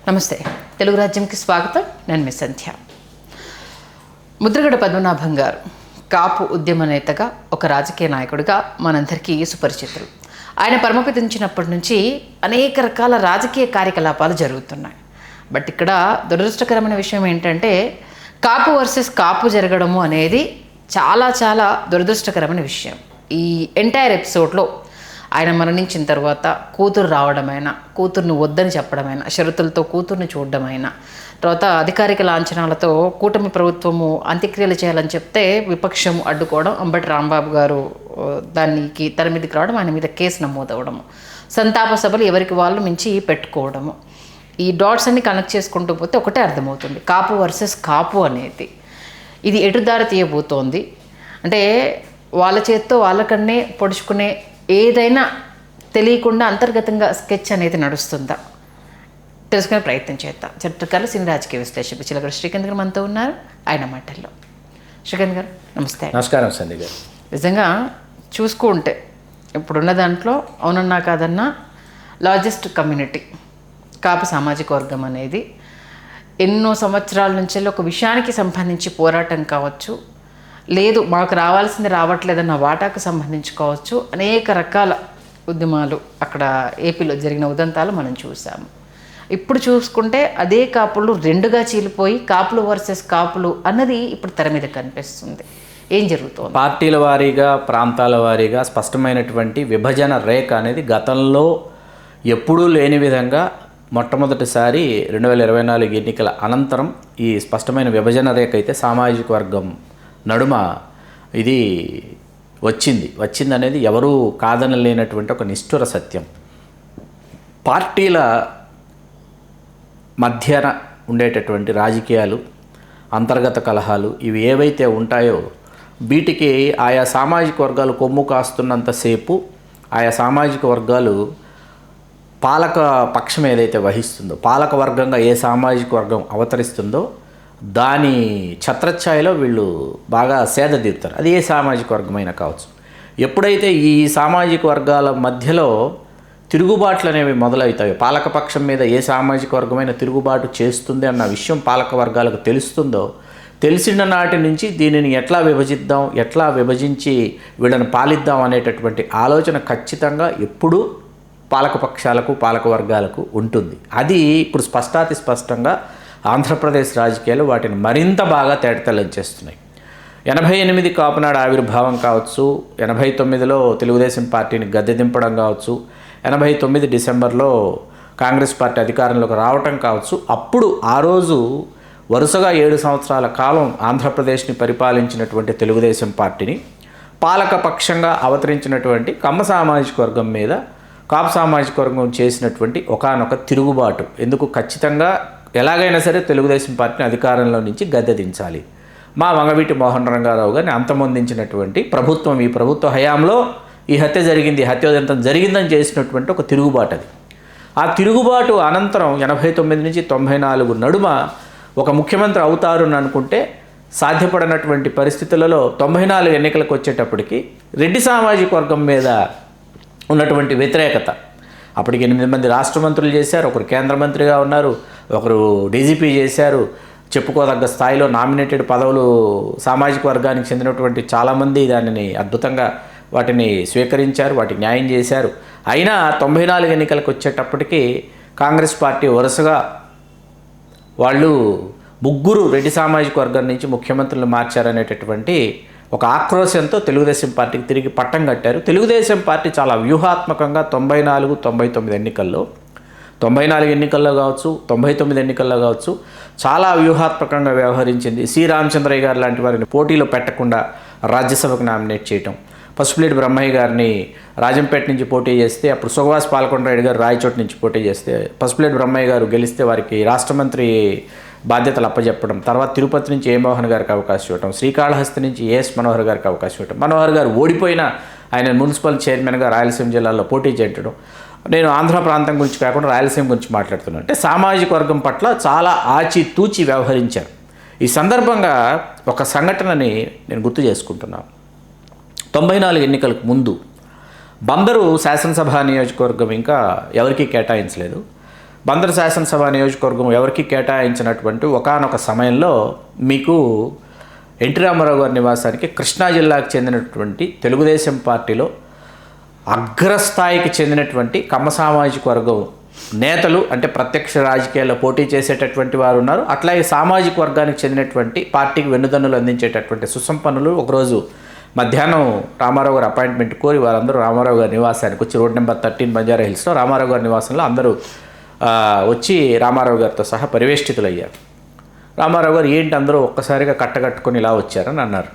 నమస్తే. తెలుగు రాజ్యంకి స్వాగతం. నేను మీ సంధ్య. ముద్రగడ పద్మనాభం గారు కాపు ఉద్యమ నేతగా, ఒక రాజకీయ నాయకుడిగా మనందరికీ సుపరిచితులు. ఆయన పరమపదించినప్పటి నుంచి అనేక రకాల రాజకీయ కార్యకలాపాలు జరుగుతున్నాయి. బట్ ఇక్కడ దురదృష్టకరమైన విషయం ఏంటంటే కాపు వర్సెస్ కాపు జరగడము అనేది చాలా చాలా దురదృష్టకరమైన విషయం. ఈ ఎంటైర్ ఎపిసోడ్లో ఆయన మరణించిన తర్వాత కూతురు రావడమైనా, కూతుర్ని వద్దని చెప్పడమైనా, షరతులతో కూతుర్ని చూడడమైనా, తర్వాత అధికారిక లాంఛనాలతో కూటమి ప్రభుత్వము అంత్యక్రియలు చేయాలని చెప్తే విపక్షం అడ్డుకోవడం, అంబటి రాంబాబు గారు దానికి తన మీదకి రావడం, ఆయన మీద కేసు నమోదవడము, సంతాప సభలు ఎవరికి వాళ్ళు మించి పెట్టుకోవడము, ఈ డాట్స్ అన్ని కనెక్ట్ చేసుకుంటూ పోతే ఒకటే అర్థమవుతుంది, కాపు వర్సెస్ కాపు అనేది ఇది ఎటు దారి తీయబోతోంది. అంటే వాళ్ళ చేత్తో వాళ్ళకన్నే పొడుచుకునే ఏదైనా తెలియకుండా అంతర్గతంగా స్కెచ్ అనేది నడుస్తుందా తెలుసుకునే ప్రయత్నం చేద్దాం. చరిత్రకారులు, సినీ రాజకీయ విశ్లేషకులు చిలకడ శ్రీకాంత్ గారు మనతో ఉన్నారు. ఆయన మాటల్లో. శ్రీకాంత్ గారు నమస్తే. నమస్కారం సంధ్య గారు. నిజంగా చూసుకుంటే ఇప్పుడున్న దాంట్లో అవునన్నా కాదన్నా లార్జెస్ట్ కమ్యూనిటీ కాపు సామాజిక వర్గం అనేది ఎన్నో సంవత్సరాల నుంచి ఒక విషయానికి సంబంధించి పోరాటం కావచ్చు, లేదు మాకు రావాల్సింది రావట్లేదన్న వాటాకు సంబంధించి కావచ్చు, అనేక రకాల ఉద్యమాలు అక్కడ ఏపీలో జరిగిన ఉదంతాలు మనం చూసాము. ఇప్పుడు చూసుకుంటే అదే కాపులు రెండుగా చీలిపోయి కాపులు వర్సెస్ కాపులు అన్నది ఇప్పుడు తెర మీద కనిపిస్తుంది. ఏం జరుగుతుంది? పార్టీల వారీగా, ప్రాంతాల వారీగా స్పష్టమైనటువంటి విభజన రేఖ అనేది గతంలో ఎప్పుడూ లేని విధంగా మొట్టమొదటిసారి 2024 ఎన్నికల అనంతరం ఈ స్పష్టమైన విభజన రేఖ అయితే సామాజిక వర్గం నడుమ ఇది వచ్చింది అనేది ఎవరూ కాదనలేనటువంటి ఒక నిష్ఠుర సత్యం. పార్టీల మధ్యన ఉండేటటువంటి రాజకీయాలు, అంతర్గత కలహాలు ఇవి ఏవైతే ఉంటాయో వీటికి ఆయా సామాజిక వర్గాలు కొమ్ము కాస్తున్నంతసేపు ఆయా సామాజిక వర్గాలు పాలక పక్షం ఏదైతే వహిస్తుందో, పాలక వర్గంగా ఏ సామాజిక వర్గం అవతరిస్తుందో దాని ఛత్రఛాయలో వీళ్ళు బాగా సేద తీరుతారు. అది ఏ సామాజిక వర్గమైనా కావచ్చు. ఎప్పుడైతే ఈ సామాజిక వర్గాల మధ్యలో తిరుగుబాట్లు అనేవి మొదలవుతాయో, పాలకపక్షం మీద ఏ సామాజిక వర్గమైన తిరుగుబాటు చేస్తుంది అన్న విషయం పాలక వర్గాలకు తెలుస్తుందో, తెలిసిన నాటి నుంచి దీనిని ఎట్లా విభజిద్దాం, ఎట్లా విభజించి వీళ్ళని పాలిద్దాం అనేటటువంటి ఆలోచన ఖచ్చితంగా ఎప్పుడూ పాలకపక్షాలకు, పాలక వర్గాలకు ఉంటుంది. అది ఇప్పుడు స్పష్టంగా ఆంధ్రప్రదేశ్ రాజకీయాలు వాటిని మరింత బాగా తేటతెల్లం చేస్తున్నాయి. 88 కాపునాడు ఆవిర్భావం కావచ్చు, 89లో తెలుగుదేశం పార్టీని గద్దె దింపడం కావచ్చు, 89 డిసెంబర్లో కాంగ్రెస్ పార్టీ అధికారంలోకి రావటం కావచ్చు. అప్పుడు ఆ రోజు వరుసగా 7 సంవత్సరాల కాలం ఆంధ్రప్రదేశ్ని పరిపాలించినటువంటి తెలుగుదేశం పార్టీని పాలకపక్షంగా అవతరించినటువంటి కమ్మ సామాజిక వర్గం మీద కాపు సామాజిక వర్గం చేసినటువంటి ఒకానొక తిరుగుబాటు. ఎందుకు ఖచ్చితంగా ఎలాగైనా సరే తెలుగుదేశం పార్టీని అధికారంలో నుంచి గద్దె దించాలి, మా వంగవీటి మోహన్ రంగారావు గారిని అంతమొందించినటువంటి ప్రభుత్వం, ఈ ప్రభుత్వ హయాంలో ఈ హత్య జరిగింది, హత్యోదంతం జరిగిందని చేసినటువంటి ఒక తిరుగుబాటు అది. ఆ తిరుగుబాటు అనంతరం 89 నుంచి 94 నడుమ ఒక ముఖ్యమంత్రి అవుతారని అనుకుంటే సాధ్యపడినటువంటి పరిస్థితులలో 94 ఎన్నికలకు వచ్చేటప్పటికి రెడ్డి సామాజిక వర్గం మీద ఉన్నటువంటి వ్యతిరేకత, అప్పటికి 8 మంది రాష్ట్ర మంత్రులు చేశారు, ఒకరు కేంద్ర మంత్రిగా ఉన్నారు, ఒకరు డీజీపీ చేశారు, చెప్పుకోదగ్గ స్థాయిలో నామినేటెడ్ పదవులు సామాజిక వర్గానికి చెందినటువంటి చాలామంది దానిని అద్భుతంగా వాటిని స్వీకరించారు, వాటికి న్యాయం చేశారు. అయినా 94 ఎన్నికలకు వచ్చేటప్పటికి కాంగ్రెస్ పార్టీ వరుసగా వాళ్ళు 3 రెడ్డి సామాజిక వర్గం నుంచి ముఖ్యమంత్రులు మార్చారనేటటువంటి ఒక ఆక్రోశంతో తెలుగుదేశం పార్టీకి తిరిగి పట్టం కట్టారు. తెలుగుదేశం పార్టీ చాలా వ్యూహాత్మకంగా 94, 99 ఎన్నికల్లో, 94 ఎన్నికల్లో కావచ్చు, 99 ఎన్నికల్లో కావచ్చు చాలా వ్యూహాత్మకంగా వ్యవహరించింది. సి రామచంద్రయ్య గారు లాంటి వారిని పోటీలో పెట్టకుండా రాజ్యసభకు నామినేట్ చేయటం, పసుపులేటి బ్రహ్మయ్య గారిని రాజంపేట నుంచి పోటీ చేస్తే అప్పుడు సుగవాస్ పాలకొండరాయుడు గారు రాయచోటి నుంచి పోటీ చేస్తే పసుపులేటి బ్రహ్మయ్య గారు గెలిస్తే వారికి రాష్ట్ర మంత్రి బాధ్యతలు అప్పచెప్పడం, తర్వాత తిరుపతి నుంచి ఏ మోహన్ గారికి అవకాశం ఇవ్వడం, శ్రీకాళహస్తి నుంచి ఏఎస్ మనోహర్ గారికి అవకాశం ఇవ్వడం, మనోహర్ గారు ఓడిపోయినా ఆయన మున్సిపల్ చైర్మన్గా రాయలసీమ జిల్లాలో పోటీ చేయడం. నేను ఆంధ్ర ప్రాంతం గురించి కాకుండా రాయలసీమ గురించి మాట్లాడుతున్నాను. అంటే సామాజిక వర్గం పట్ల చాలా ఆచితూచి వ్యవహరించారు. ఈ సందర్భంగా ఒక సంఘటనని నేను గుర్తు చేసుకుంటున్నాను. 94 ఎన్నికలకు ముందు బందరు శాసనసభ నియోజకవర్గం ఇంకా ఎవరికీ కేటాయించలేదు. బందరు శాసనసభ నియోజకవర్గం ఎవరికి కేటాయించినటువంటి ఒకానొక సమయంలో మీకు ఎన్టీ రామారావు గారి నివాసానికి కృష్ణా జిల్లాకు చెందినటువంటి తెలుగుదేశం పార్టీలో అగ్రస్థాయికి చెందినటువంటి కమ్మ సామాజిక వర్గం నేతలు, అంటే ప్రత్యక్ష రాజకీయాల్లో పోటీ చేసేటటువంటి వారు ఉన్నారు. అట్లాగే సామాజిక వర్గానికి చెందినటువంటి పార్టీకి వెన్నుదన్నులు అందించేటటువంటి సుసంపన్నులు ఒకరోజు మధ్యాహ్నం రామారావు గారు అపాయింట్మెంట్ కోరి వారందరూ రామారావు గారి నివాసానికి వచ్చి రోడ్ నెంబర్ 13 బంజారా హిల్స్లో రామారావు గారి నివాసంలో అందరూ వచ్చి రామారావు గారితో సహా పరివేష్టితులు అయ్యారు. రామారావు గారు ఏంటి అందరూ ఒక్కసారిగా కట్టగట్టుకొని ఇలా వచ్చారని అన్నారు.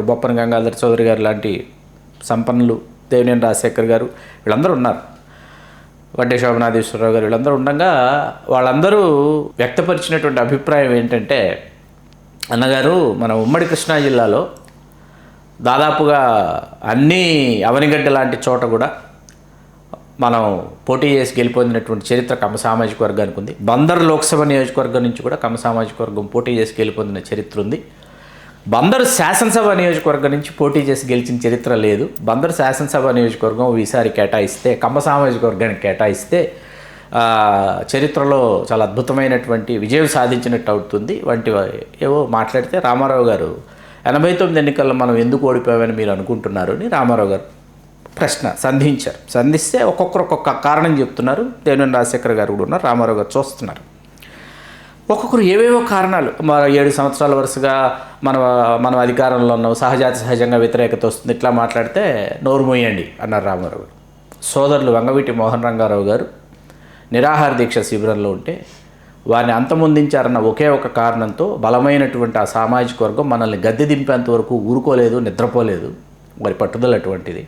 బొప్పన గంగాధర చౌదరి గారు లాంటి సంపన్నులు, దేవినేని రాజశేఖర్ గారు వీళ్ళందరూ ఉన్నారు, వడ్డే శోభనాథేశ్వరరావు గారు వీళ్ళందరూ ఉండగా వాళ్ళందరూ వ్యక్తపరిచినటువంటి అభిప్రాయం ఏంటంటే, అన్నగారు మన ఉమ్మడి కృష్ణా జిల్లాలో దాదాపుగా అన్నీ అవనిగడ్డ లాంటి చోట కూడా మనం పోటీ చేసి గెలుపొందినటువంటి చరిత్ర కమ్మ సామాజిక వర్గానికి ఉంది. బందరు లోక్సభ నియోజకవర్గం నుంచి కూడా కమ్మ సామాజిక వర్గం పోటీ చేసి గెలుపొందిన చరిత్ర ఉంది. బందరు శాసనసభ నియోజకవర్గం నుంచి పోటీ చేసి గెలిచిన చరిత్ర లేదు. బందరు శాసనసభ నియోజకవర్గం ఈసారి కేటాయిస్తే, కమ్మ సామాజిక వర్గానికి కేటాయిస్తే చరిత్రలో చాలా అద్భుతమైనటువంటి విజయం సాధించినట్టు అవుతుంది వంటి ఏవో మాట్లాడితే రామారావు గారు 89 ఎన్నికల్లో మనం ఎందుకు ఓడిపోయామని మీరు అనుకుంటున్నారు అని రామారావు గారు ప్రశ్న సంధించారు. సంధిస్తే ఒక్కొక్కరు ఒక్కొక్క కారణం చెప్తున్నారు. దేవినేని రాజశేఖర్ గారు కూడా ఉన్నారు, రామారావు గారు చూస్తున్నారు. ఒక్కొక్కరు ఏవేవో కారణాలు, 7 సంవత్సరాల వరుసగా మనం అధికారంలో ఉన్నాం, సహజంగా వ్యతిరేకత వస్తుంది, ఇట్లా మాట్లాడితే నోరు మూయండి అన్నారు రామారావు గారు. సోదరులు వంగవీటి మోహన్ రంగారావు గారు నిరాహార దీక్ష శిబిరంలో ఉంటే వారిని అంతమొందించారన్న ఒకే ఒక కారణంతో బలమైనటువంటి ఆ సామాజిక వర్గం మనల్ని గద్దె దింపేంత వరకు ఊరుకోలేదు, నిద్రపోలేదు. వారి పట్టుదల అటువంటిది.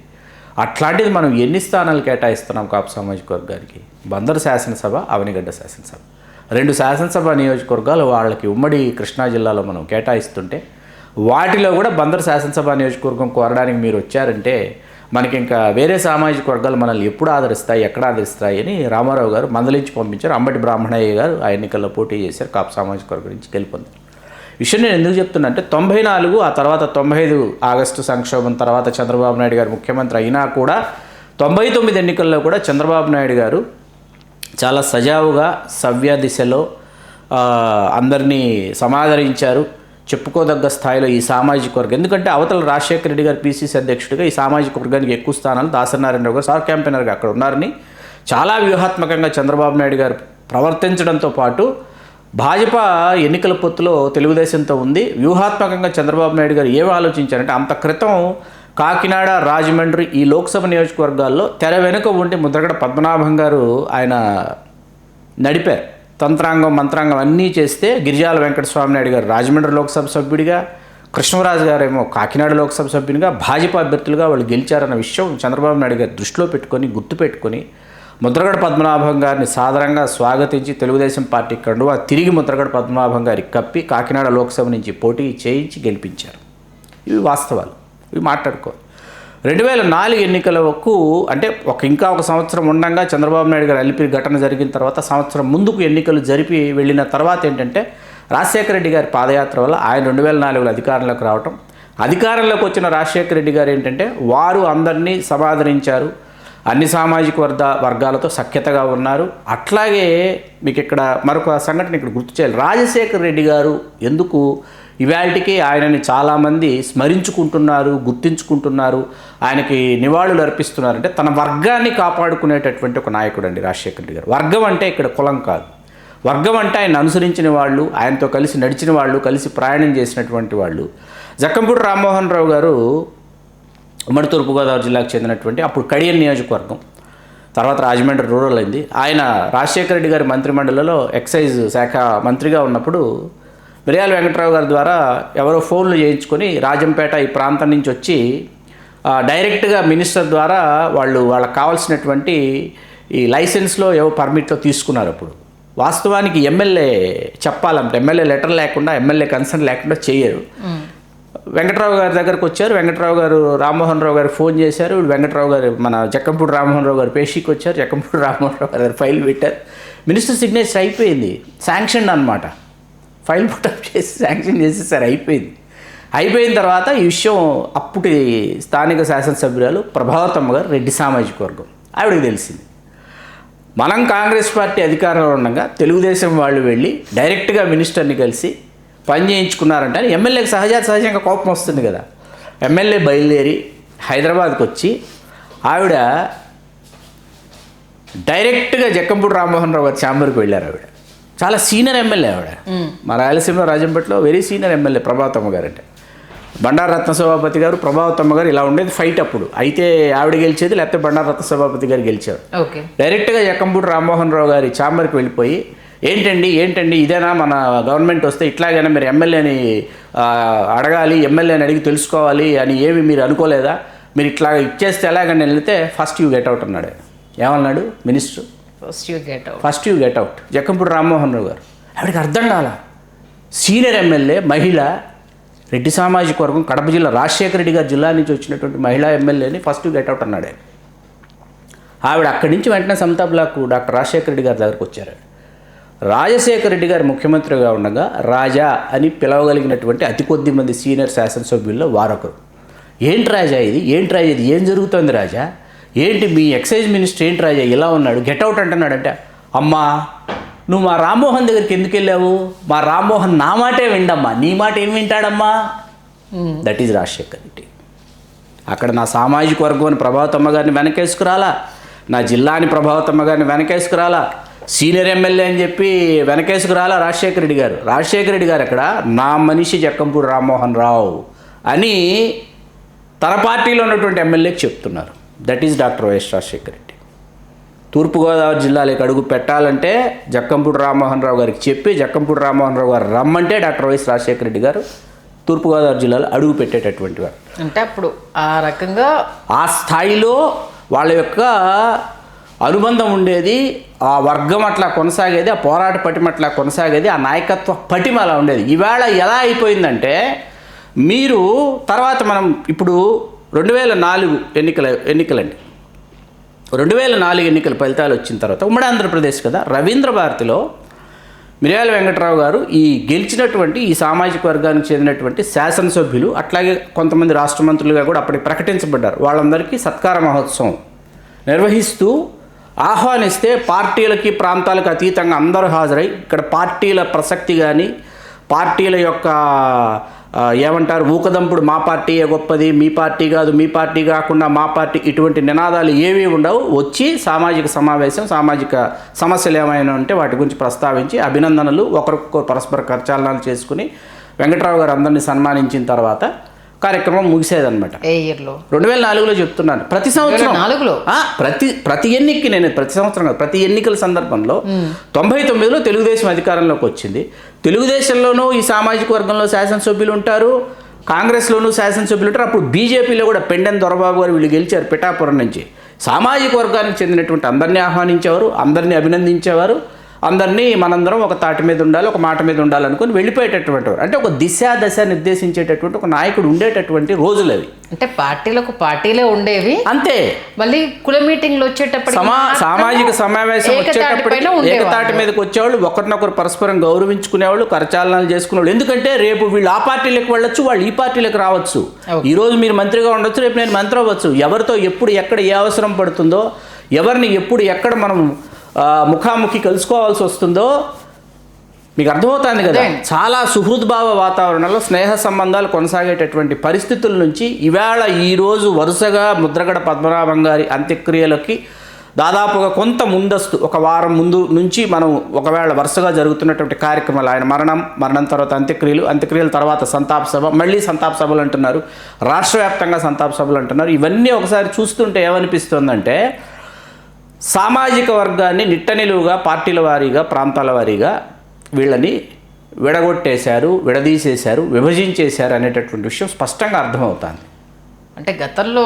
అట్లాంటిది మనం ఎన్ని స్థానాలు కేటాయిస్తున్నాం కాపు సామాజిక వర్గానికి? బందరు శాసనసభ, అవనిగడ్డ శాసనసభ, 2 శాసనసభ నియోజకవర్గాలు వాళ్ళకి ఉమ్మడి కృష్ణా జిల్లాలో మనం కేటాయిస్తుంటే వాటిలో కూడా బందరు శాసనసభ నియోజకవర్గం కోరడానికి మీరు వచ్చారంటే మనకి ఇంకా వేరే సామాజిక వర్గాలు మనల్ని ఎప్పుడు ఆదరిస్తాయి, ఎక్కడ ఆదరిస్తాయి అని రామారావు గారు మందలించి పంపించారు. అంబటి బ్రాహ్మణయ్య గారు ఆ ఎన్నికల్లో పోటీ చేశారు, కాపు సామాజిక వర్గం నుంచి గెలుపొందారు. విషయం నేను ఎందుకు చెప్తున్నా అంటే 94 ఆ తర్వాత 95 ఆగస్టు సంక్షోభం తర్వాత చంద్రబాబు నాయుడు గారు ముఖ్యమంత్రి అయినా కూడా 99 ఎన్నికల్లో కూడా చంద్రబాబు నాయుడు గారు చాలా సజావుగా సవ్య దిశలో అందరినీ సమాదరించారు. చెప్పుకోదగ్గ స్థాయిలో ఈ సామాజిక వర్గం, ఎందుకంటే అవతల రాజశేఖర రెడ్డి గారు పిసిసి అధ్యక్షుడిగా ఈ సామాజిక వర్గానికి ఎక్కువ స్థానాలు దాసనారాయణరావు గారు సార్ క్యాంపెయినర్గా అక్కడ ఉన్నారని చాలా వ్యూహాత్మకంగా చంద్రబాబు నాయుడు గారు ప్రవర్తించడంతో పాటు భాజపా ఎన్నికల పొత్తులో తెలుగుదేశంతో ఉంది. వ్యూహాత్మకంగా చంద్రబాబు నాయుడు గారు ఏమి ఆలోచించారంటే అంత క్రితం కాకినాడ, రాజమండ్రి ఈ లోక్సభ నియోజకవర్గాల్లో తెర వెనుక ఉండి ముద్రగడ పద్మనాభం గారు ఆయన నడిపారు. తంత్రాంగం మంత్రాంగం అన్నీ చేస్తే గిరిజాల వెంకటస్వామి నాయుడు గారు రాజమండ్రి లోక్సభ సభ్యుడిగా, కృష్ణరాజు గారు ఏమో కాకినాడ లోక్సభ సభ్యునిగా భాజపా అభ్యర్థులుగా వాళ్ళు గెలిచారన్న విషయం చంద్రబాబు నాయుడు గారు దృష్టిలో పెట్టుకొని గుర్తుపెట్టుకొని ముద్రగడ పద్మనాభం గారిని సాదరంగా స్వాగతించి తెలుగుదేశం పార్టీ కండువా తిరిగి ముద్రగడ పద్మనాభం గారికి కప్పి కాకినాడ లోక్సభ నుంచి పోటీ చేయించి గెలిపించారు. ఇవి వాస్తవాలు, ఇవి మాట్లాడుకోవాలి. 2004 ఎన్నికల వరకు అంటే ఇంకా ఒక సంవత్సరం ఉండగా చంద్రబాబు నాయుడు గారు అలిపిరి ఘటన జరిగిన తర్వాత సంవత్సరం ముందుకు ఎన్నికలు జరిపి వెళ్ళిన తర్వాత ఏంటంటే రాజశేఖర రెడ్డి గారి పాదయాత్ర వల్ల ఆయన 2004లో అధికారంలోకి రావటం, అధికారంలోకి వచ్చిన రాజశేఖర రెడ్డి గారు ఏంటంటే వారు అందరినీ సమాదరించారు, అన్ని సామాజిక వర్గాలతో సఖ్యతగా ఉన్నారు. అట్లాగే మీకు ఇక్కడ మరొక సంఘటన ఇక్కడ గుర్తు చేయాలి. రాజశేఖర రెడ్డి గారు ఎందుకు ఇవాళకి ఆయనని చాలామంది స్మరించుకుంటున్నారు, గుర్తించుకుంటున్నారు, ఆయనకి నివాళులు అర్పిస్తున్నారంటే తన వర్గాన్ని కాపాడుకునేటటువంటి ఒక నాయకుడు అండి రాజశేఖర రెడ్డి గారు. వర్గం అంటే ఇక్కడ కులం కాదు, వర్గం అంటే ఆయన అనుసరించిన వాళ్ళు, ఆయనతో కలిసి నడిచిన వాళ్ళు, కలిసి ప్రయాణం చేసినటువంటి వాళ్ళు. జక్కంపూడి రామ్మోహన్ రావు గారు ఉమ్మడి తూర్పుగోదావరి జిల్లాకు చెందినటువంటి అప్పుడు కడియం నియోజకవర్గం, తర్వాత రాజమండ్రి రూరల్ అయింది. ఆయన రాజశేఖర రెడ్డి గారి మంత్రిమండలిలో ఎక్సైజ్ శాఖ మంత్రిగా ఉన్నప్పుడు మిర్యాల వెంకట్రావు గారి ద్వారా ఎవరో ఫోన్లు చేయించుకొని రాజంపేట ఈ ప్రాంతం నుంచి వచ్చి డైరెక్ట్గా మినిస్టర్ ద్వారా వాళ్ళకి కావాల్సినటువంటి ఈ లైసెన్స్లో ఏవో పర్మిట్లో తీసుకున్నారు. అప్పుడు వాస్తవానికి ఎమ్మెల్యే చెప్పాలంటే ఎమ్మెల్యే లెటర్ లేకుండా, ఎమ్మెల్యే కన్సర్న్ లేకుండా చేయరు. వెంకట్రావు గారి దగ్గరకు వచ్చారు. వెంకట్రావు గారు రామ్మోహన్ రావు గారు ఫోన్ చేశారు. వెంకట్రావు గారు మన జక్కంపూడి రామ్మోహన్ రావు గారు పేషీకి వచ్చారు. జక్కంపూడి రామ్మోహన్ రావు గారు ఫైల్ పెట్టారు. మినిస్టర్ సిగ్నేచర్ అయిపోయింది, శాంక్షన్ అనమాట. ఫైల్ పుటప్ చేసి శాంక్షన్ చేసేసారు, అయిపోయింది. అయిపోయిన తర్వాత ఈ విషయం అప్పటి స్థానిక శాసనసభ్యురాలు ప్రభావతమ్మ గారు రెడ్డి సామాజిక వర్గం ఆవిడకి తెలిసింది. మనం కాంగ్రెస్ పార్టీ అధికారంలో ఉండగా తెలుగుదేశం వాళ్ళు వెళ్ళి డైరెక్ట్గా మినిస్టర్ని కలిసి పని చేయించుకున్నారంటే ఎమ్మెల్యేకి సహజంగా కోపం వస్తుంది కదా. ఎమ్మెల్యే బయలుదేరి హైదరాబాద్కి వచ్చి ఆవిడ డైరెక్ట్గా జక్కంపూడి రామ్మోహన్ రావు గారి ఛాంబర్కి వెళ్ళారు. ఆవిడ చాలా సీనియర్ ఎమ్మెల్యే. ఆవిడ మా రాయలసీమ రాజంపేటలో వెరీ సీనియర్ ఎమ్మెల్యే ప్రభావతమ్మ గారు. అంటే బండారు రత్న సభాపతి గారు, ప్రభావతమ్మ గారు ఇలా ఉండేది ఫైట్ అప్పుడు. అయితే ఆవిడ గెలిచేది, లేకపోతే బండారు రత్న సభాపతి గారు గెలిచారు. డైరెక్ట్గా జక్కంపూడి రామ్మోహన్ రావు గారి ఛాంబర్కి వెళ్ళిపోయి ఏంటండి ఇదేనా మన గవర్నమెంట్ వస్తే ఇట్లాగైనా మీరు ఎమ్మెల్యేని అడగాలి, ఎమ్మెల్యేని అడిగి తెలుసుకోవాలి అని ఏమి మీరు అనుకోలేదా, మీరు ఇట్లా ఇచ్చేస్తే ఎలాగని వెళ్తే ఫస్ట్ యూ గెట్ అవుట్ అన్నాడు. ఏమన్నాడు minister? First you get out. Jakkampudi Rammohan Rao గారు ఆవిడకి అర్థం కాల. సీనియర్ ఎమ్మెల్యే, మహిళ, రెడ్డి సామాజిక వర్గం, కడప జిల్లా, రాజశేఖర రెడ్డి గారి జిల్లా నుంచి వచ్చినటువంటి మహిళా ఎమ్మెల్యేని ఫస్ట్ యూ గెట్ అవుట్ అన్నాడు. ఆవిడ అక్కడి నుంచి వెంటనే సమతా బ్లాక్ డాక్టర్ రాజశేఖర రెడ్డి గారి దగ్గరకు వచ్చారు. రాజశేఖర రెడ్డి గారు ముఖ్యమంత్రిగా ఉండగా రాజా అని పిలవగలిగినటువంటి అతి కొద్ది మంది సీనియర్ శాసనసభ్యుల్లో వారొకరు. ఏంటి రాజా ఇది, ఏం జరుగుతోంది రాజా, ఏంటి మీ ఎక్సైజ్ మినిస్టర్ ఏంటి రాజా ఇలా ఉన్నాడు, గెట్అవుట్ అంటున్నాడంటే, అమ్మా నువ్వు మా రామ్మోహన్ దగ్గరికి ఎందుకు వెళ్ళావు, మా రామ్మోహన్ నా మాటే విండమ్మా, నీ మాట ఏం వింటాడమ్మా. That is Rajasekhar Reddy. అక్కడ నా సామాజిక వర్గం అని ప్రభావతమ్మ గారిని వెనకేసుకురాలా, నా జిల్లాని ప్రభావతమ్మ గారిని వెనకేసుకురాలా, సీనియర్ ఎమ్మెల్యే అని చెప్పి వెనకేసుకురాలా రాజశేఖర రెడ్డి గారు. రాజశేఖర రెడ్డి గారు అక్కడ నా మనిషి జక్కంపూడి రామ్మోహన్ రావు అని తన పార్టీలో ఉన్నటువంటి ఎమ్మెల్యేకి చెప్తున్నారు. That is doctor YS Rajasekhara Reddy. Thurpu Godavari జిల్లాలోకి అడుగు పెట్టాలంటే జక్కంపూడి రామ్మోహన్ రావు గారికి చెప్పి జక్కంపూడి రామ్మోహన్ రావు గారు రమ్మంటే డాక్టర్ వైఎస్ రాజశేఖర రెడ్డి గారు తూర్పుగోదావరి జిల్లాలో అడుగు పెట్టేటటువంటి వారు. అంటే అప్పుడు ఆ రకంగా ఆ స్థాయిలో వాళ్ళ యొక్క అనుబంధం ఉండేది, ఆ వర్గం అట్లా కొనసాగేది, ఆ పోరాట పటిమ అట్లా కొనసాగేది, ఆ నాయకత్వ పటిమ అలా ఉండేది. ఈవేళ ఎలా అయిపోయిందంటే మీరు తర్వాత మనం ఇప్పుడు 2004 ఎన్నికలండి, 2004 ఎన్నికల ఫలితాలు వచ్చిన తర్వాత ఉమ్మడి ఆంధ్రప్రదేశ్ కదా, రవీంద్ర భారతిలో మిర్యాల వెంకట్రావు గారు ఈ గెలిచినటువంటి ఈ సామాజిక వర్గానికి చెందినటువంటి శాసనసభ్యులు అట్లాగే కొంతమంది రాష్ట్ర మంత్రులుగా కూడా అప్పటికి ప్రకటించబడ్డారు. వాళ్ళందరికీ సత్కార మహోత్సవం నిర్వహిస్తూ ఆహ్వానిస్తే పార్టీలకి ప్రాంతాలకు అతీతంగా అందరూ హాజరై ఇక్కడ పార్టీల ప్రసక్తి కానీ పార్టీల యొక్క ఏమంటారు ఊకదంపుడు మా పార్టీయే గొప్పది, మీ పార్టీ కాదు, మీ పార్టీ కాకుండా మా పార్టీ, ఇటువంటి నినాదాలు ఏవీ ఉండవు. వచ్చి సామాజిక సమావేశం, సామాజిక సమస్యలు ఏమైనా ఉంటే వాటి గురించి ప్రస్తావించి అభినందనలు, ఒకరికొకరు పరస్పర కరచాలనాలు చేసుకుని వెంకట్రావు గారు అందరినీ సన్మానించిన తర్వాత కార్యక్రమం ముగిసేదనమాట. 2004లో చెప్తున్నాను. ప్రతి సంవత్సరం ప్రతి ఎన్నికకి, నేను ప్రతి సంవత్సరం కాదు, ప్రతి ఎన్నికల సందర్భంలో 99లో తెలుగుదేశం అధికారంలోకి వచ్చింది. తెలుగుదేశంలోనూ ఈ సామాజిక వర్గంలో శాసనసభ్యులు ఉంటారు, కాంగ్రెస్లోనూ శాసనసభ్యులు ఉంటారు. అప్పుడు బీజేపీలో కూడా పెండెన్ దొరబాబు గారు వీళ్ళు గెలిచారు పిఠాపురం నుంచి. సామాజిక వర్గానికి చెందినటువంటి అందరినీ ఆహ్వానించేవారు, అందరినీ అభినందించేవారు, అందరినీ మనందరం ఒక తాటి మీద ఉండాలి, ఒక మాట మీద ఉండాలి అనుకుని వెళ్ళిపోయేటటువంటి వారు. అంటే ఒక దశ నిర్దేశించేటటువంటి ఒక నాయకుడు ఉండేటటువంటి రోజులు అవి. అంటే పార్టీలే ఉండేవి అంతే. మళ్ళీ కుల మీటింగ్లు వచ్చేటప్పుడు, సామాజిక సమావేశం వచ్చేటప్పుడు ఏకతాటి మీదకి వచ్చేవాళ్ళు, ఒకరినొకరు పరస్పరం గౌరవించుకునేవాళ్ళు, కరచాలనాలు చేసుకునేవాళ్ళు. ఎందుకంటే రేపు వీళ్ళు ఆ పార్టీలకు వెళ్ళొచ్చు, వాళ్ళు ఈ పార్టీలకు రావచ్చు. ఈరోజు మీరు మంత్రిగా ఉండొచ్చు, రేపు నేను మంత్రి అవ్వచ్చు. ఎవరితో ఎప్పుడు ఎక్కడ ఏ అవసరం పడుతుందో, ఎవరిని ఎప్పుడు ఎక్కడ మనం ముఖాముఖి కలుసుకోవాల్సి వస్తుందో మీకు అర్థమవుతుంది కదా. చాలా సుహృద్భావ వాతావరణంలో స్నేహ సంబంధాలు కొనసాగేటటువంటి పరిస్థితుల నుంచి ఈవేళ ఈరోజు వరుసగా ముద్రగడ పద్మనాభం గారి అంత్యక్రియలకి దాదాపుగా కొంత ముందస్తు, ఒక వారం ముందు నుంచి మనం ఒకవేళ వరుసగా జరుగుతున్నటువంటి కార్యక్రమాలు, ఆయన మరణం తర్వాత అంత్యక్రియల తర్వాత సంతాప సభ, మళ్ళీ సంతాప సభలు అంటున్నారు, రాష్ట్ర వ్యాప్తంగా సంతాప సభలు అంటున్నారు. ఇవన్నీ ఒకసారి చూస్తుంటే ఏమనిపిస్తుందంటే సామాజిక వర్గాన్ని నిట్టనిలువుగా పార్టీల వారీగా, ప్రాంతాల వారీగా వీళ్ళని విడగొట్టేశారు, విడదీసేశారు, విభజించేశారు అనేటటువంటి విషయం స్పష్టంగా అర్థమవుతుంది. అంటే గతంలో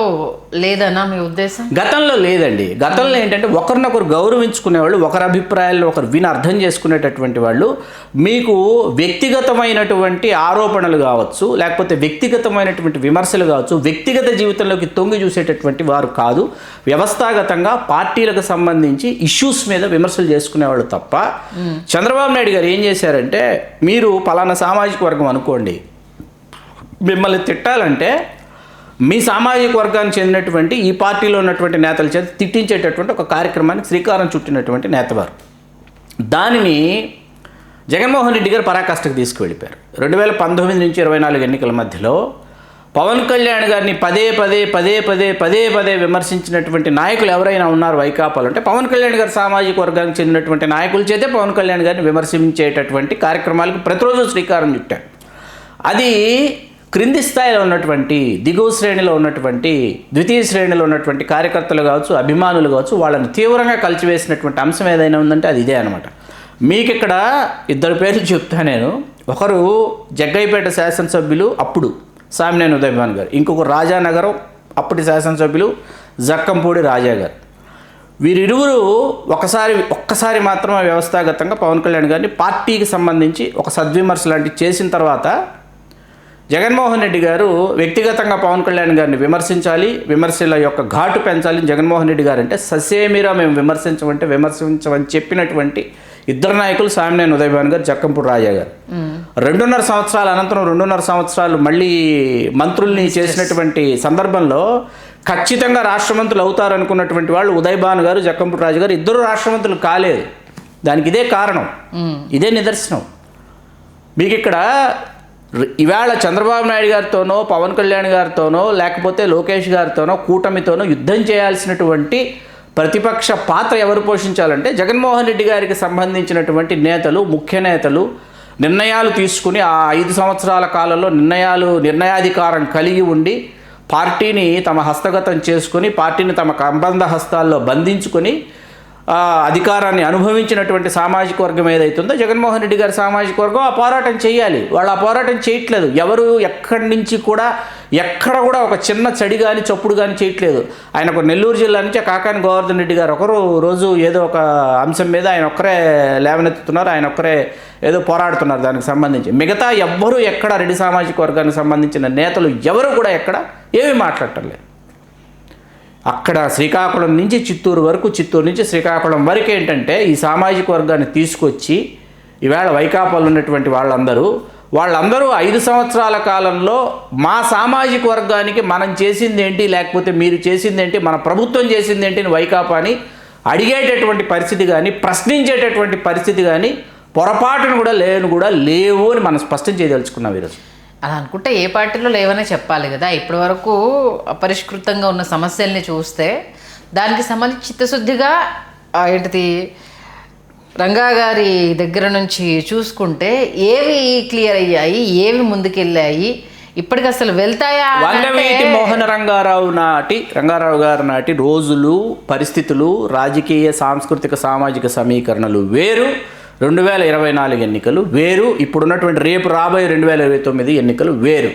లేదనా మీ ఉద్దేశం? గతంలో లేదండి. గతంలో ఏంటంటే ఒకరినొకరు గౌరవించుకునేవాళ్ళు, ఒకరి అభిప్రాయాలను ఒకరు విని అర్థం చేసుకునేటటువంటి వాళ్ళు. మీకు వ్యక్తిగతమైనటువంటి ఆరోపణలు కావచ్చు, లేకపోతే వ్యక్తిగతమైనటువంటి విమర్శలు కావచ్చు, వ్యక్తిగత జీవితంలోకి తొంగి చూసేటటువంటి వారు కాదు. వ్యవస్థాగతంగా పార్టీలకు సంబంధించి ఇష్యూస్ మీద విమర్శలు చేసుకునేవాళ్ళు తప్ప. చంద్రబాబు నాయుడు గారు ఏం చేశారంటే, మీరు పలానా సామాజిక వర్గం అనుకోండి, మిమ్మల్ని తిట్టాలంటే మీ సామాజిక వర్గానికి చెందినటువంటి ఈ పార్టీలో ఉన్నటువంటి నేతల చేత తిట్టించేటటువంటి ఒక కార్యక్రమానికి శ్రీకారం చుట్టినటువంటి నేతవారు. దానిని జగన్మోహన్ రెడ్డి గారు పరాకాష్ఠకు తీసుకువెళ్ళిపోయారు. 2019 నుంచి 24 ఎన్నికల మధ్యలో పవన్ కళ్యాణ్ గారిని పదే విమర్శించినటువంటి నాయకులు ఎవరైనా ఉన్నారు వైకాపాలు అంటే పవన్ కళ్యాణ్ గారి సామాజిక వర్గానికి చెందినటువంటి నాయకుల చేతే పవన్ కళ్యాణ్ గారిని విమర్శించేటటువంటి కార్యక్రమాలకు ప్రతిరోజు శ్రీకారం చుట్టారు. అది క్రింది స్థాయిలో ఉన్నటువంటి దిగువ శ్రేణిలో ఉన్నటువంటి ద్వితీయ శ్రేణిలో ఉన్నటువంటి కార్యకర్తలు కావచ్చు, అభిమానులు కావచ్చు, వాళ్ళని తీవ్రంగా కలిచివేసినటువంటి అంశం ఏదైనా ఉందంటే అది ఇదే అనమాట. మీకు ఇక్కడ 2 పేర్లు చెప్తా నేను. ఒకరు జగ్గయ్యపేట శాసనసభ్యులు అప్పుడు సామినేని ఉదయభాన్ గారు, ఇంకొక రాజానగరం అప్పటి శాసనసభ్యులు జక్కంపూడి రాజా గారు. వీరిరువురు ఒక్కసారి మాత్రమే వ్యవస్థాగతంగా పవన్ కళ్యాణ్ గారిని పార్టీకి సంబంధించి ఒక సద్విమర్శ లాంటివి చేసిన తర్వాత జగన్మోహన్ రెడ్డి గారు వ్యక్తిగతంగా పవన్ కళ్యాణ్ గారిని విమర్శించాలి, విమర్శల యొక్క ఘాటు పెంచాలి. జగన్మోహన్ రెడ్డి గారు అంటే ససేమిరా మేము విమర్శించమని చెప్పినటువంటి 2 నాయకులు సామినేని ఉదయభాన్ గారు, జక్కంపూడి రాజా గారు. 2.5 సంవత్సరాల అనంతరం 2.5 సంవత్సరాలు మళ్ళీ మంత్రుల్ని చేసినటువంటి సందర్భంలో ఖచ్చితంగా రాష్ట్ర మంత్రులు అవుతారనుకున్నటువంటి వాళ్ళు ఉదయభాన్ గారు, జక్కంపూడి రాజా గారు 2 రాష్ట్ర మంత్రులు కాలేదు. దానికి ఇదే కారణం, ఇదే నిదర్శనం. మీకు ఇక్కడ ఇవాళ చంద్రబాబు నాయుడు గారితోనో పవన్ కళ్యాణ్ గారితోనో లేకపోతే లోకేష్ గారితోనో కూటమితోనో యుద్ధం చేయాల్సినటువంటి ప్రతిపక్ష పాత్ర ఎవరు పోషించాలంటే జగన్మోహన్ రెడ్డి గారికి సంబంధించినటువంటి నేతలు, ముఖ్య నేతలు నిర్ణయాలు తీసుకుని ఆ 5 సంవత్సరాల కాలంలో నిర్ణయాధికారం కలిగి ఉండి పార్టీని తమ హస్తగతం చేసుకుని పార్టీని తమ కంబంధ హస్తాల్లో బంధించుకొని అధికారాన్ని అనుభవించినటువంటి సామాజిక వర్గం ఏదైతుందో జగన్మోహన్ రెడ్డి గారి సామాజిక వర్గం ఆ పోరాటం చేయాలి. వాళ్ళు ఆ పోరాటం చేయట్లేదు. ఎవరు ఎక్కడి నుంచి కూడా ఎక్కడ కూడా ఒక చిన్న చడి కానీ చప్పుడు కానీ చేయట్లేదు. ఆయనకు నెల్లూరు జిల్లా నుంచి కాకాని గోవర్ధన్ రెడ్డి గారు ఒకరు రోజు ఏదో ఒక అంశం మీద ఆయన ఒక్కరే లేవనెత్తుతున్నారు, ఆయన ఒక్కరే ఏదో పోరాడుతున్నారు దానికి సంబంధించి. మిగతా ఎవ్వరూ ఎక్కడ రెడ్డి సామాజిక వర్గానికి సంబంధించిన నేతలు ఎవరు కూడా ఎక్కడ ఏమీ మాట్లాడటం లేదు. అక్కడ శ్రీకాకుళం నుంచి చిత్తూరు వరకు, చిత్తూరు నుంచి శ్రీకాకుళం వరకు ఏంటంటే ఈ సామాజిక వర్గాన్ని తీసుకొచ్చి ఈవేళ వైకాపాలు ఉన్నటువంటి వాళ్ళందరూ 5 సంవత్సరాల కాలంలో మా సామాజిక వర్గానికి మనం చేసింది ఏంటి, లేకపోతే మీరు చేసింది ఏంటి, మన ప్రభుత్వం చేసింది ఏంటి అని వైకాపాని అడిగేటటువంటి పరిస్థితి కానీ ప్రశ్నించేటటువంటి పరిస్థితి కానీ పొరపాటును కూడా లేవు అని మనం స్పష్టం చేయదలుచుకున్నాం ఈరోజు. అలా అనుకుంటే ఏ పార్టీలో లేవనే చెప్పాలి కదా. ఇప్పటి వరకు అపరిష్కృతంగా ఉన్న సమస్యల్ని చూస్తే దానికి సంబంధించి చిత్తశుద్ధిగా ఏంటిది రంగా గారి దగ్గర నుంచి చూసుకుంటే ఏవి క్లియర్ అయ్యాయి, ఏవి ముందుకెళ్ళాయి, ఇప్పటికి అసలు వెళ్తాయా? వంగవీటి మోహన రంగారావు గారు నాటి రోజులు, పరిస్థితులు, రాజకీయ సాంస్కృతిక సామాజిక సమీకరణలు వేరు, 2024 ఎన్నికలు వేరు, ఇప్పుడున్నటువంటి రేపు రాబోయే 2029 ఎన్నికలు వేరు.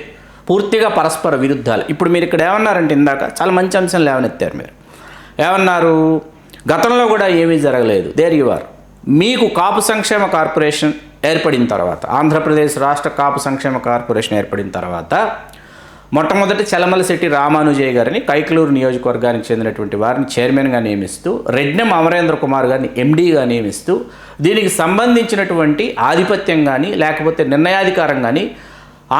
పూర్తిగా పరస్పర విరుద్ధాలు. ఇప్పుడు మీరు ఇక్కడ ఏమన్నారంటే ఇందాక చాలా మంచి అంశం లేవనెత్తారు. మీరు ఏమన్నారు, గతంలో కూడా ఏమీ జరగలేదు. There you are. మీకు కాపు సంక్షేమ కార్పొరేషన్ ఏర్పడిన తర్వాత, ఆంధ్రప్రదేశ్ రాష్ట్ర కాపు సంక్షేమ కార్పొరేషన్ ఏర్పడిన తర్వాత మొట్టమొదటి చలమలశెట్టి రామానుజయ్య గారిని కైకలూరు నియోజకవర్గానికి చెందినటువంటి వారిని చైర్మన్గా నియమిస్తూ, రెడ్డెం అమరేంద్ర కుమార్ గారిని ఎండీగా నియమిస్తూ దీనికి సంబంధించినటువంటి ఆధిపత్యం కానీ లేకపోతే నిర్ణయాధికారం కానీ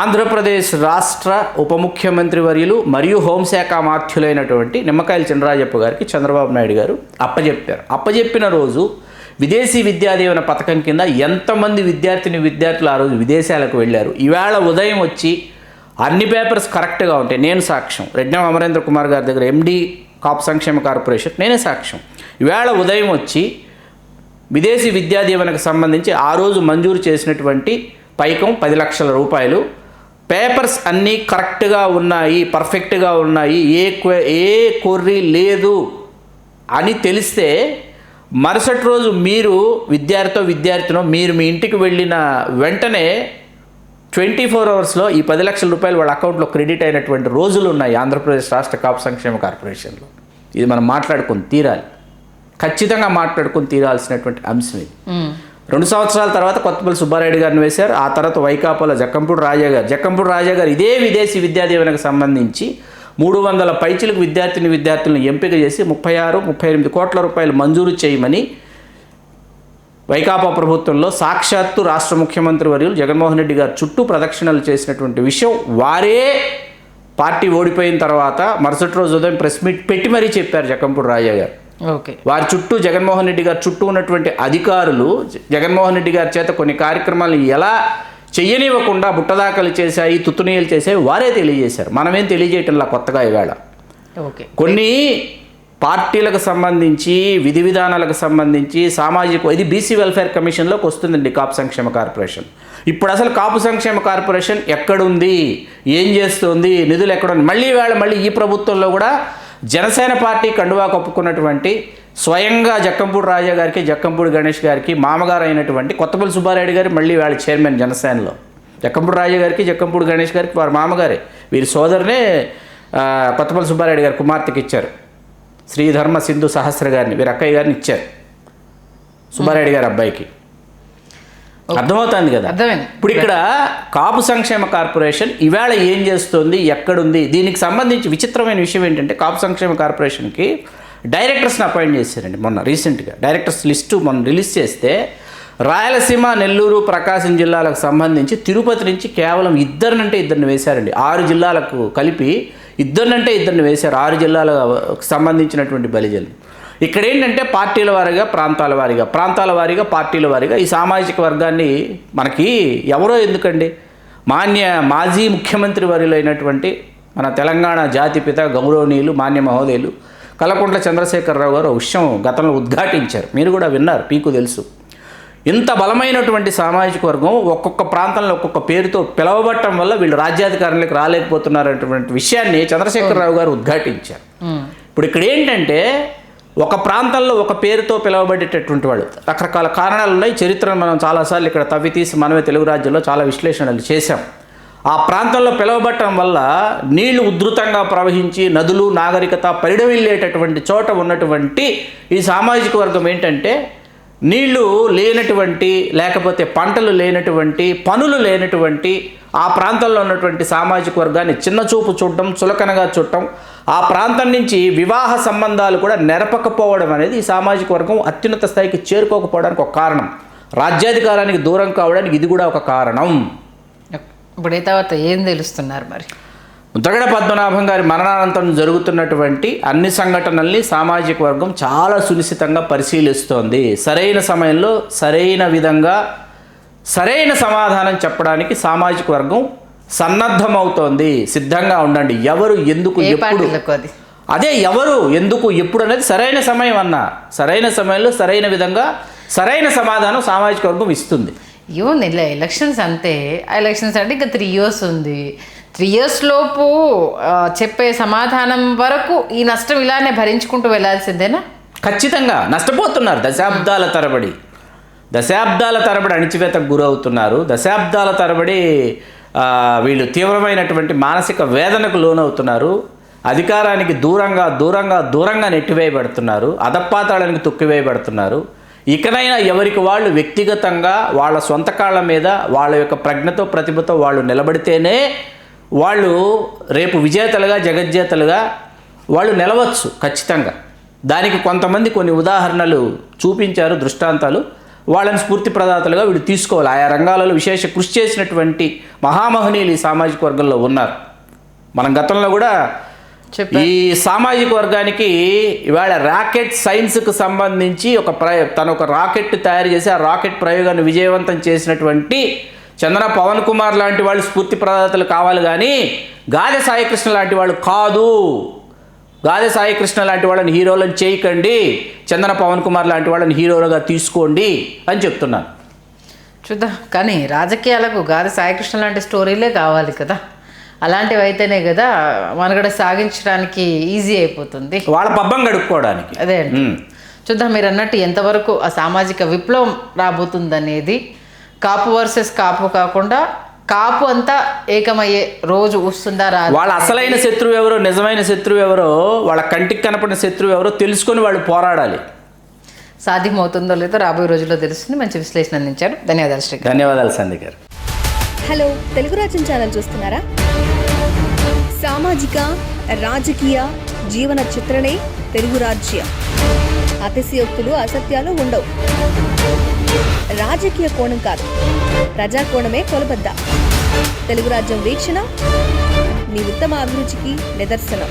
ఆంధ్రప్రదేశ్ రాష్ట్ర ఉప ముఖ్యమంత్రి వర్యులు మరియు హోంశాఖ మాత్యులైనటువంటి నిమ్మకాయల చినరాజప్ప గారికి చంద్రబాబు నాయుడు గారు అప్పజెప్పారు. అప్పజెప్పిన రోజు విదేశీ విద్యాదీవెన పథకం కింద ఎంతమంది విద్యార్థులు ఆ రోజు విదేశాలకు వెళ్ళారు. ఈవేళ ఉదయం వచ్చి అన్ని పేపర్స్ కరెక్ట్గా ఉంటాయి. నేను సాక్ష్యం. రెడ్డెం అమరేంద్ర కుమార్ గారి దగ్గర ఎండీ కాపు సంక్షేమ కార్పొరేషన్ నేనే సాక్ష్యం. ఈవేళ ఉదయం వచ్చి విదేశీ విద్యాదీవెనకు సంబంధించి ఆ రోజు మంజూరు చేసినటువంటి పైకం 10 లక్షల రూపాయలు. పేపర్స్ అన్నీ కరెక్ట్గా ఉన్నాయి, పర్ఫెక్ట్గా ఉన్నాయి, ఏ కొర్రీ లేదు అని తెలిస్తే మరుసటి రోజు మీరు విద్యార్థినో మీరు మీ ఇంటికి వెళ్ళిన వెంటనే 24 అవర్స్లో ఈ 10 లక్షల రూపాయలు వాళ్ళ అకౌంట్లో క్రెడిట్ అయినటువంటి రోజులు ఉన్నాయి ఆంధ్రప్రదేశ్ రాష్ట్ర కాపు సంక్షేమ కార్పొరేషన్లో. ఇది మనం మాట్లాడుకొని తీరాలి, ఖచ్చితంగా మాట్లాడుకొని తీరాల్సినటువంటి అంశం ఇది. 2 సంవత్సరాల తర్వాత కొత్తపల్లి సుబ్బారెడ్డి గారిని వేశారు. ఆ తర్వాత వైకాపాలో జక్కంపూడి రాజా గారు ఇదే విదేశీ విద్యాదీవెనకు సంబంధించి 300 పైచిలకు విద్యార్థులను ఎంపిక చేసి 36-38 కోట్ల రూపాయలు మంజూరు చేయమని వైకాపా ప్రభుత్వంలో సాక్షాత్తు రాష్ట్ర ముఖ్యమంత్రి వర్యులు జగన్మోహన్ రెడ్డి గారు చుట్టూ ప్రదక్షిణలు చేసినటువంటి విషయం వారే పార్టీ ఓడిపోయిన తర్వాత మరుసటి రోజు ఉదయం ప్రెస్ మీట్ పెట్టి మరీ చెప్పారు జక్కంపూడి రాజా గారు. ఓకే. వారి చుట్టూ జగన్మోహన్ రెడ్డి గారు చుట్టూ ఉన్నటువంటి అధికారులు జగన్మోహన్ రెడ్డి గారి చేత కొన్ని కార్యక్రమాలను ఎలా చెయ్యనివ్వకుండా బుట్టదాఖలు చేశాయి, తుత్తునీయలు చేశాయి వారే తెలియజేశారు. మనమేం తెలియజేయటంలా కొత్తగా ఈవేళ. ఓకే. కొన్ని పార్టీలకు సంబంధించి విధి విధానాలకు సంబంధించి సామాజిక ఇది బీసీ వెల్ఫేర్ కమిషన్లోకి వస్తుందండి కాపు సంక్షేమ కార్పొరేషన్. ఇప్పుడు అసలు కాపు సంక్షేమ కార్పొరేషన్ ఎక్కడుంది, ఏం చేస్తుంది, నిధులు ఎక్కడుంది? మళ్ళీ ఈ ప్రభుత్వంలో కూడా జనసేన పార్టీ కండువా కప్పుకున్నటువంటి స్వయంగా జక్కంపూడి రాజా గారికి, జక్కంపూడి గణేష్ గారికి మామగారు అయినటువంటి కొత్తపల్లి సుబ్బారెడ్డి గారు మళ్ళీ వాళ్ళ చైర్మన్ జనసేనలో. జక్కంపూడి రాజా గారికి, జక్కంపూడి గణేష్ గారికి వారి మామగారే, వీరి సోదరునే కొత్తపల్లి సుబ్బారెడ్డి గారు కుమార్తెకి ఇచ్చారు. శ్రీధర్మ సింధు సహస్ర గారిని వీరి అక్కయ్య గారిని ఇచ్చారు సుబ్బారెడ్డి గారి అబ్బాయికి. అర్థమవుతుంది కదా. ఇప్పుడు ఇక్కడ కాపు సంక్షేమ కార్పొరేషన్ ఈవేళ ఏం చేస్తుంది, ఎక్కడుంది? దీనికి సంబంధించి విచిత్రమైన విషయం ఏంటంటే కాపు సంక్షేమ కార్పొరేషన్కి డైరెక్టర్స్ని అపాయింట్ చేశారండి మొన్న రీసెంట్గా. డైరెక్టర్స్ లిస్టు మొన్న రిలీజ్ చేస్తే రాయలసీమ, నెల్లూరు, ప్రకాశం జిల్లాలకు సంబంధించి తిరుపతి నుంచి కేవలం ఇద్దరిని వేశారండి. 6 జిల్లాలకు కలిపి ఇద్దరిని వేశారు. 6 జిల్లాలకు సంబంధించినటువంటి బలిజలు. ఇక్కడ ఏంటంటే పార్టీల వారీగా, ప్రాంతాల వారీగా పార్టీల వారీగా ఈ సామాజిక వర్గాన్ని మనకి ఎవరో ఎందుకండి, మాజీ ముఖ్యమంత్రి వర్యులైనటువంటి మన తెలంగాణ జాతిపిత గౌరవనీయులు మాన్య మహోదయులు కల్వకుంట్ల చంద్రశేఖరరావు గారు ఒక విషయం గతంలో ఉద్ఘాటించారు. మీరు కూడా విన్నారు, మీకు తెలుసు. ఇంత బలమైనటువంటి సామాజిక వర్గం ఒక్కొక్క ప్రాంతంలో ఒక్కొక్క పేరుతో పిలవబట్టడం వల్ల వీళ్ళు రాజ్యాధికారంలోకి రాలేకపోతున్నారనేటువంటి విషయాన్ని చంద్రశేఖరరావు గారు ఉద్ఘాటించారు. ఇప్పుడు ఇక్కడ ఏంటంటే ఒక ప్రాంతంలో ఒక పేరుతో పిలువబడేటటువంటి వాళ్ళు రకరకాల కారణాలు ఉన్నాయి. చరిత్రను మనం చాలాసార్లు ఇక్కడ తవ్వి తీసి మనమే తెలుగు రాజ్యంలో చాలా విశ్లేషణలు చేశాం. ఆ ప్రాంతంలో పిలువబట్టడం వల్ల నీళ్లు ఉధృతంగా ప్రవహించి నదులు, నాగరికత పరిడవిల్లేటటువంటి చోట ఉన్నటువంటి ఈ సామాజిక వర్గం ఏంటంటే నీళ్లు లేనటువంటి, లేకపోతే పంటలు లేనటువంటి, పనులు లేనటువంటి ఆ ప్రాంతంలో ఉన్నటువంటి సామాజిక వర్గాన్ని చిన్నచూపు చూడటం, చులకనగా చూడటం, ఆ ప్రాంతం నుంచి వివాహ సంబంధాలు కూడా నెరపకపోవడం అనేది ఈ సామాజిక వర్గం అత్యున్నత స్థాయికి చేరుకోకపోవడానికి ఒక కారణం. రాజ్యాధికారానికి దూరం కావడానికి ఇది కూడా ఒక కారణం. ఇప్పుడు తర్వాత ఏం తెలుస్తున్నారు మరి? ముద్రగడ పద్మనాభం గారి మరణానంతరం జరుగుతున్నటువంటి అన్ని సంఘటనల్ని సామాజిక వర్గం చాలా సునిశ్చితంగా పరిశీలిస్తోంది. సరైన సమయంలో సరైన విధంగా సరైన సమాధానం చెప్పడానికి సామాజిక వర్గం సన్నద్ధమవుతోంది. సిద్ధంగా ఉండండి. ఎవరు, ఎందుకు, ఎప్పుడు, అదే ఎవరు, ఎందుకు, ఎప్పుడు అనేది సరైన సమయం సరైన సమయంలో సరైన విధంగా సరైన సమాధానం సామాజిక వర్గం ఇస్తుంది. ఏముంది ఇలా ఎలక్షన్స్ అంతే. ఆ ఎలక్షన్స్ అంటే ఇంకా 3 years ఉంది. 3 years లోపు చెప్పే సమాధానం వరకు ఈ నష్టం ఇలానే భరించుకుంటూ వెళ్ళాల్సిందేనా? ఖచ్చితంగా నష్టపోతున్నారు. దశాబ్దాల తరబడి అణిచివేతకు గురవుతున్నారు. దశాబ్దాల తరబడి వీళ్ళు తీవ్రమైనటువంటి మానసిక వేదనకు లోనవుతున్నారు. అధికారానికి దూరంగా నెట్టివేయబడుతున్నారు. అధపాతాళానికి తొక్కివేయబడుతున్నారు. ఇకనైనా ఎవరికి వాళ్ళు వ్యక్తిగతంగా వాళ్ళ సొంత కాళ్ళ మీద వాళ్ళ యొక్క ప్రజ్ఞతో, ప్రతిభతో వాళ్ళు నిలబడితేనే వాళ్ళు రేపు విజేతలుగా, జగజ్జేతలుగా వాళ్ళు నిలవచ్చు ఖచ్చితంగా. దానికి కొంతమంది కొన్ని ఉదాహరణలు చూపించారు, దృష్టాంతాలు. వాళ్ళని స్ఫూర్తి ప్రదాతలుగా వీళ్ళు తీసుకోవాలి. ఆయా రంగాలలో విశేష కృషి చేసినటువంటి మహామహనీయులు ఈ సామాజిక వర్గంలో ఉన్నారు. మనం గతంలో కూడా ఈ సామాజిక వర్గానికి ఇవాళ రాకెట్ సైన్స్కు సంబంధించి తను ఒక రాకెట్ తయారు చేసి ఆ రాకెట్ ప్రయోగాన్ని విజయవంతం చేసినటువంటి చంద్ర పవన్ కుమార్ లాంటి వాళ్ళు స్ఫూర్తి ప్రదాతలు కావాలి, కానీ గాదె సాయికృష్ణ లాంటి వాళ్ళు కాదు. గాదె సాయికృష్ణ లాంటి వాళ్ళని హీరోలను చేయకండి, చందన పవన్ కుమార్ లాంటి వాళ్ళని హీరోలుగా తీసుకోండి అని చెప్తున్నాను. చూద్దాం. కానీ రాజకీయాలకు గాదె సాయికృష్ణ లాంటి స్టోరీలే కావాలి కదా. అలాంటివి అయితేనే కదా మనగడ సాగించడానికి ఈజీ అయిపోతుంది, వాళ్ళ పబ్బం గడుపుకోవడానికి. అదే అండి. చూద్దాం. మీరు అన్నట్టు ఎంతవరకు ఆ సామాజిక విప్లవం రాబోతుందనేది. కాపు వర్సెస్ కాపు కాకుండా కాపు అంతా ఏకమయ్యే రోజు వస్తుందా రాదు. వాళ్ళ అసలైన శత్రువు ఎవరో, నిజమైన శత్రువు ఎవరో, వాళ్ళ కంటికి కనపడిన శత్రువు ఎవరో తెలుసుకొని వాళ్ళు పోరాడాలి. సాధ్యమవుతుందో లేదో రాబోయే రోజుల్లో తెలుస్తుంది. మంచి విశ్లేషణ అందించారు. ధన్యవాదాలు శ్రీ. ధన్యవాదాలు సంధ్య గారు. హలో, తెలుగు రాజ్యం ఛానల్ చూస్తున్నారా? సామాజిక, రాజకీయ, జీవన చిత్రణే తెలుగు రాజ్యం. అతిశయోక్తులు, అసత్యాలు ఉండవు. రాజకీయ కోణం కాదు, ప్రజా కోణమే కొలబద్ద. తెలుగు రాజ్యం వీక్షణ మీ ఉత్తమ అభిరుచికి నిదర్శనం.